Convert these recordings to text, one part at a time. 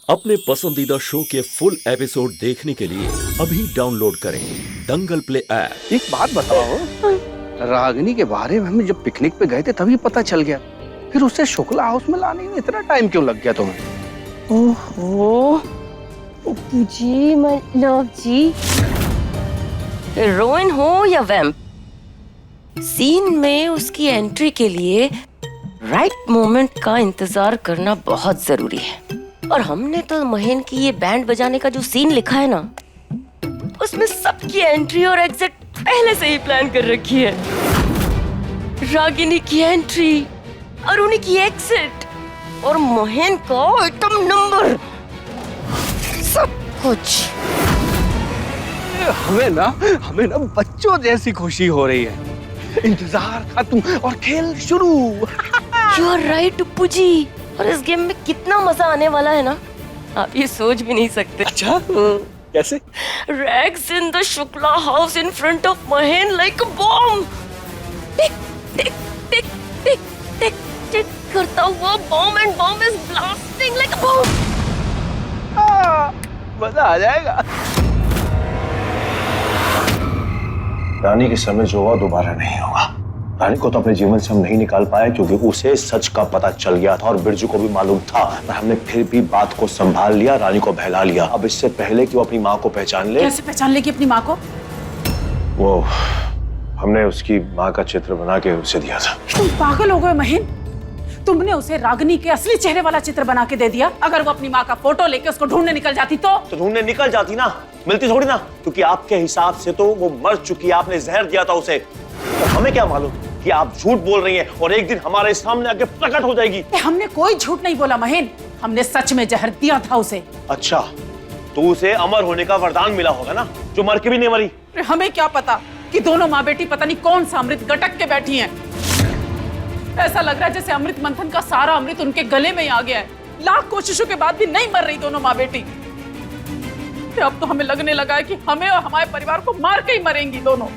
अपने पसंदीदा शो के फुल एपिसोड देखने के लिए अभी डाउनलोड करें दंगल प्ले ऐप। एक बात बताओ, रागिनी के बारे में हम जब पिकनिक पे गए थे तभी पता चल गया, फिर उसे शुक्ला हाउस में लाने में इतना टाइम क्यों लग गया तुम्हें? ओहो, Pappu ji, my love ji, heroine हो या वैम्प, सीन में उसकी एंट्री के लिए राइट मोमेंट का इंतजार करना बहुत जरूरी है। और हमने तो महेन की ये बैंड बजाने का जो सीन लिखा है ना, उसमें सबकी एंट्री और एग्जिट पहले से ही प्लान कर रखी है। रागिनी की एंट्री, अरुणी की एग्जिट और महेन का आइटम नंबर, सब कुछ। हमें ना बच्चों जैसी खुशी हो रही है। इंतजार खत्म और खेल शुरू। You are right, उप्पू जी। और इस गेम में कितना मजा आने वाला है ना, आप ये सोच भी नहीं सकते। अच्छा, कैसे? Rags in the Shukla house in front of Mahen like a bomb. टिक टिक टिक टिक टिक टिक करता हुआ bomb and bomb is blasting like a bomb. मजा आ जाएगा। रानी के समय जो हुआ दोबारा नहीं होगा। रानी को तो अपने जीवन से हम नहीं निकाल पाए क्योंकि उसे सच का पता चल गया था और बिरजू को भी मालूम था, पर हमने फिर भी बात को संभाल लिया, रानी को बहला लिया। अब इससे पहले कि वो अपनी माँ को पहचान ले। कैसे पहचान लेगी अपनी माँ को? वो हमने उसकी माँ का चित्र बना के उसे दिया था। तुम पागल हो गए महेन, तुमने उसे रागिनी के असली चेहरे वाला चित्र बना के दे दिया। अगर वो अपनी माँ का फोटो लेके उसको ढूंढने निकल जाती तो ढूंढने निकल जाती ना, मिलती थोड़ी ना, क्योंकि आपके हिसाब से तो वो मर चुकी है, आपने जहर दिया था उसे। तो हमें क्या मालूम कि आप झूठ बोल रही हैं और एक दिन हमारे सामने आके प्रकट हो जाएगी। हमने कोई झूठ नहीं बोला महेन, हमने सच में जहर दिया था उसे। अच्छा, तो उसे अमर होने का वरदान मिला होगा ना, जो मर के भी नहीं मरी। हमें क्या पता कि दोनों माँ बेटी पता नहीं कौन सा अमृत गटक के बैठी हैं। ऐसा लग रहा है जैसे अमृत मंथन का सारा अमृत उनके गले में ही आ गया है। लाख कोशिशों के बाद भी नहीं मर रही दोनों माँ बेटी। अब तो हमें लगने लगा है कि हमें और हमारे परिवार को मार के ही मरेंगी दोनों।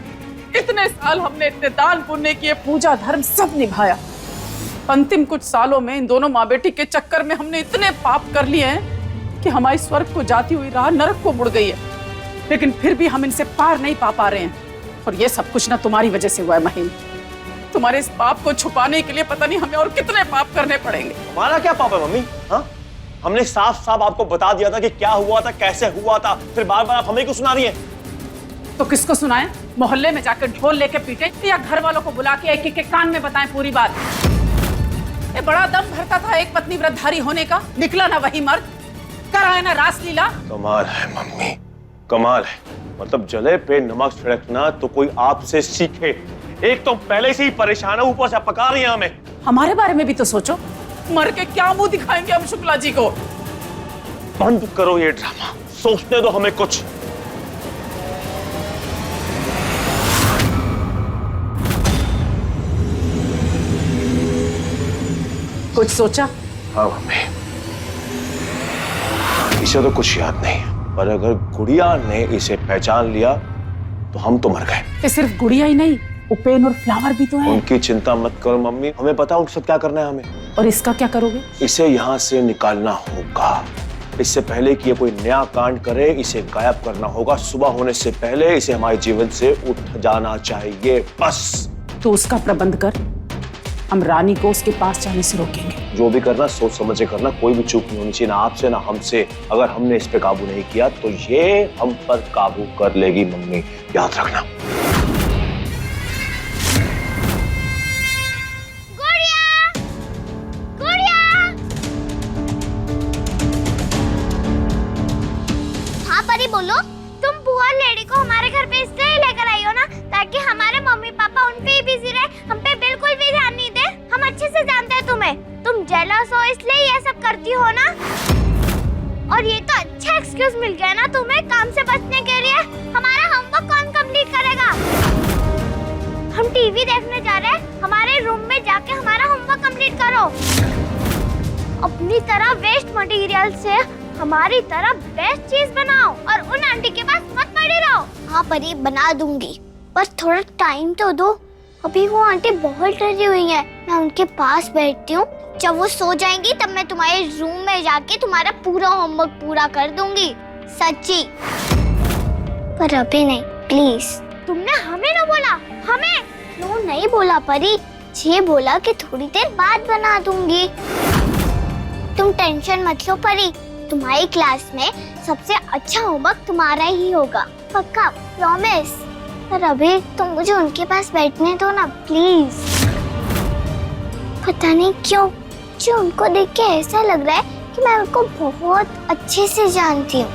इतने साल हमने इतने दान पुण्य किए, पूजा धर्म सब निभाया। अंतिम कुछ सालों में इन दोनों माँ बेटी के चक्कर में हमने इतने पाप कर लिए हैं कि हमारी स्वर्ग को जाती हुई राह नरक को मुड़ गई है। लेकिन फिर भी हम इनसे पार नहीं पा रहे हैं। और ये सब कुछ ना तुम्हारी वजह से हुआ है महेन। तुम्हारे इस पाप को छुपाने के लिए पता नहीं हमें और कितने पाप करने पड़ेंगे। हमारा क्या पाप है मम्मी? हाँ, हमने साफ साफ आपको बता दिया था कि क्या हुआ था, कैसे हुआ था, फिर बार बार आप हमें क्यों सुना रही हैं? तो किसको सुनाएं? मोहल्ले में जाकर ढोल लेके पीटे या घर वालों को बुला के एक एक के कान में बताएं पूरी बात? ये बड़ा दम भरता था एक पत्नी व्रतधारी होने का, निकला ना वही मर्द, कराया ना रासलीला। कमाल है मम्मी, कमाल है। मतलब जले पे नमक छिड़कना तो कोई आपसे सीखे। एक तो पहले से ही परेशान है, ऊपर से पका रही हैं हमें। हमारे बारे में भी तो सोचो, मर के क्या मुंह दिखाएंगे हम शुक्ला जी को? बंद करो ये ड्रामा, सोचने दो हमें कुछ। कुछ सोचा? हाँ मम्मी, इसे तो कुछ याद नहीं, पर अगर गुड़िया ने इसे पहचान लिया तो हम तो मर गए। ये सिर्फ गुड़िया ही नहीं, उपेन और फ्लावर भी तो है। उनकी चिंता मत करो मम्मी, हमें पता है उनके साथ क्या करना है हमें। और इसका क्या करोगे? इसे यहाँ से निकालना होगा। इससे पहले कि ये कोई नया कांड करे, इसे गायब करना होगा। सुबह होने से पहले इसे हमारे जीवन से उठ जाना चाहिए, बस। तो उसका प्रबंध कर, हम रानी को उसके पास जाने से रोकेंगे। जो भी करना सोच समझ के करना, कोई भी चूक नहीं होनी चाहिए, ना आपसे ना हमसे। अगर हमने इस पे काबू नहीं किया तो ये हम पर काबू कर लेगी मम्मी, याद रखना। बोलो, तुम बुआ लेडी को हमारे घर पे इसलिए लेकर आई हो ना, ताकि हमारे मम्मी पापा उन पे ही बिजी रहे, हम पे बिल्कुल भी ध्यान नहीं दे। हम अच्छे से जानते हैं तुम्हें, तुम जेलस हो इसलिए ये सब करती हो ना। और ये तो अच्छा एक्सक्यूज मिल गया ना तुम्हें काम से बचने के लिए। हमारा होमवर्क कौन कंप्लीट करेगा? हम टीवी देखने जा रहे हैं, हमारे रूम में जाके हमारा होमवर्क कंप्लीट करो। अपनी तरह वेस्ट मटेरियल से हमारी तरह बेस्ट चीज बनाओ और उन आंटी के पास मत पड़े रहो। हाँ परी, बना दूंगी, बस थोड़ा टाइम तो दो। अभी वो आंटी बहुत डरी हुई हैं। मैं उनके पास बैठती हूँ, जब वो सो जाएंगी तब मैं तुम्हारे रूम में जाके तुम्हारा पूरा होमवर्क पूरा कर दूंगी, सच्ची। पर अभी नहीं, प्लीज। तुमने हमें ना बोला, हमें क्यों नहीं बोला परी? ये बोला कि थोड़ी देर बाद बना दूंगी। तुम टेंशन मत लो परी, तुम्हारी क्लास में सबसे अच्छा होमवर्क तुम्हारा ही होगा, पक्का, प्रॉमिस। पर अभी तुम मुझे उनके पास बैठने दो ना प्लीज। पता नहीं क्यों मुझे उनको देख के ऐसा लग रहा है कि मैं उनको बहुत अच्छे से जानती हूँ।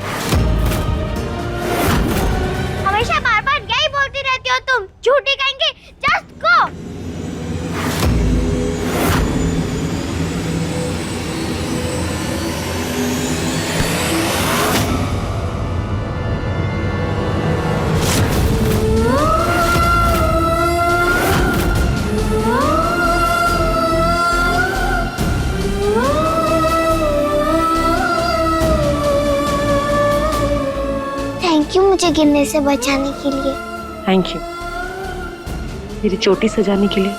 हमेशा बार बार यही बोलती रहती हो तुम, झूठी कहेंगे। Just go. थैंक यू मुझे गिरने से बचाने के लिए। थैंक यू मेरी चोटी सजाने के लिए।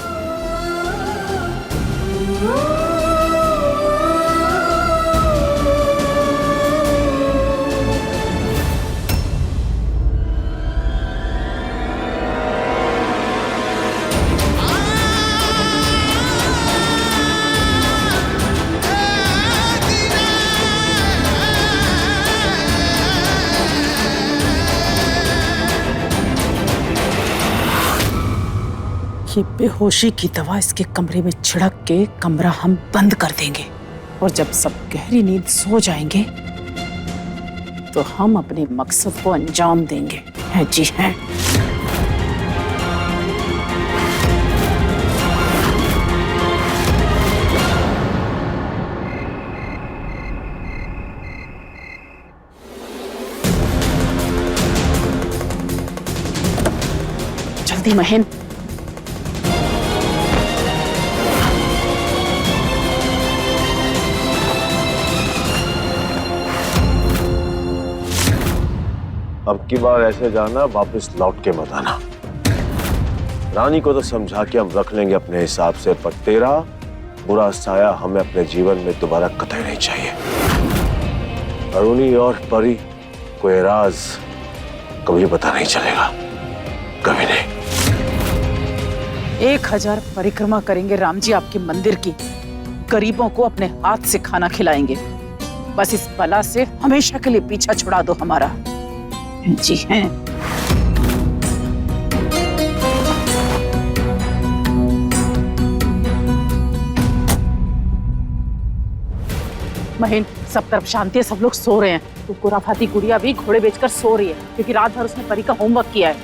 ये बेहोशी की दवा इसके कमरे में छिड़क के कमरा हम बंद कर देंगे, और जब सब गहरी नींद सो जाएंगे तो हम अपने मकसद को अंजाम देंगे। है जी हैं। जल्दी महेन। अब की बार ऐसे जाना, वापस लौट के मत आना। रानी को तो समझा के हम रख लेंगे अपने हिसाब से, पर तेरा बुरा साया हमें अपने जीवन में दोबारा कतई नहीं चाहिए। अरुणी और परी को ये राज कभी पता नहीं चलेगा, कभी नहीं। 1000 परिक्रमा करेंगे राम जी आपके मंदिर की, गरीबों को अपने हाथ से खाना खिलाएंगे। बस इस बला से हमेशा के लिए पीछा छुड़ा दो हमारा। जी हैं। महीन, सब तरफ शांति है, सब लोग सो रहे हैं। तो कुराफाती गुड़िया भी घोड़े बेचकर सो रही है, क्योंकि रात भर उसने परी का होमवर्क किया है।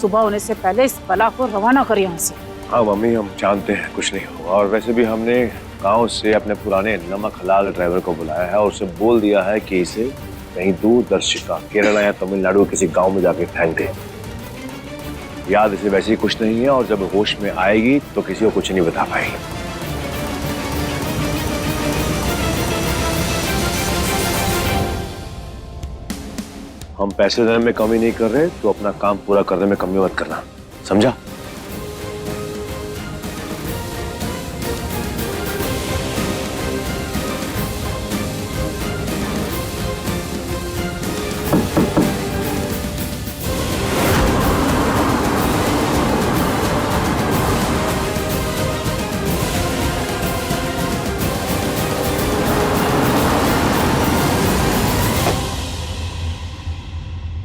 सुबह होने से पहले इस बला को रवाना कर यहाँ से। हाँ मम्मी, हम जानते हैं कुछ नहीं होगा, और वैसे भी हमने गांव से अपने पुराने नमक हलाल ड्राइवर को बुलाया है और उसे बोल दिया है कि इसे कहीं दूरदर्शिका केरला या तमिलनाडु किसी गांव में जाके फेंक दे। याद इसे वैसे ही कुछ नहीं है, और जब होश में आएगी तो किसी को कुछ नहीं बता पाएगी। हम पैसे देने में कमी नहीं कर रहे, तो अपना काम पूरा करने में कमी मत करना, समझा?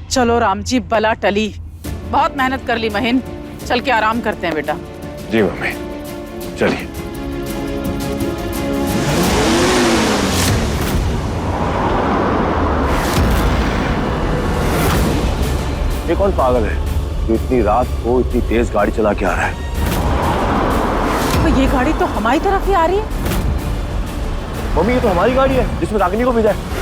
चलो राम जी, बला टली। बहुत मेहनत कर ली महीन, चल के आराम करते हैं बेटा। जी मम्मी, चलिए। ये कौन पागल है जो इतनी रात को इतनी तेज गाड़ी चला के आ रहा है? तो ये गाड़ी तो हमारी तरफ ही आ रही है। मम्मी, ये तो हमारी गाड़ी है जिसमें रागिनी को भेजा है।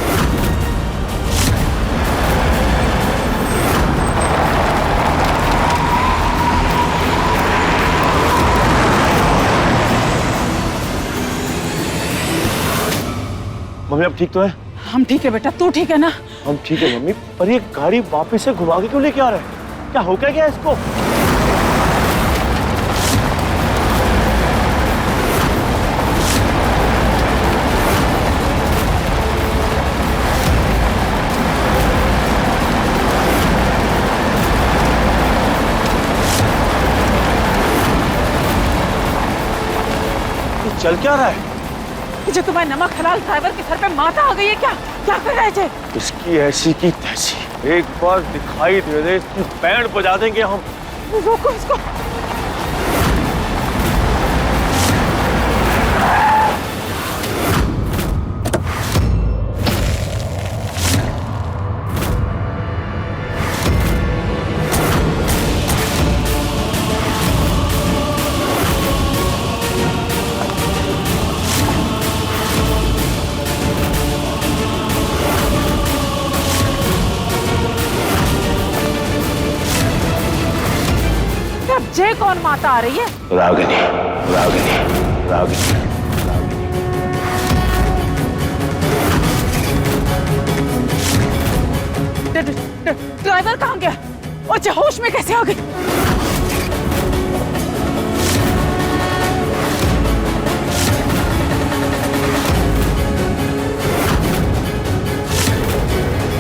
मम्मी, अब ठीक तो है? हम ठीक है बेटा, तू ठीक है ना? हम ठीक है मम्मी, पर ये गाड़ी वापस से घुमा के क्यों लेके आ रहा है? क्या हो गया इसको? चल क्या रहा है? मुझे तुम्हारे नमक हलाल ड्राइवर के सर पे माता आ गई है क्या? क्या कर रहे थे? इसकी ऐसी की तैसी, एक बार दिखाई दे दे इसकी बैंड बजा देंगे हम। रोको इसको। अब जे कौन माता आ रही है? रागिनी, रागिनी, रागिनी, रागिनी। ड्राइवर कहाँ गया? और होश में कैसे आ गई?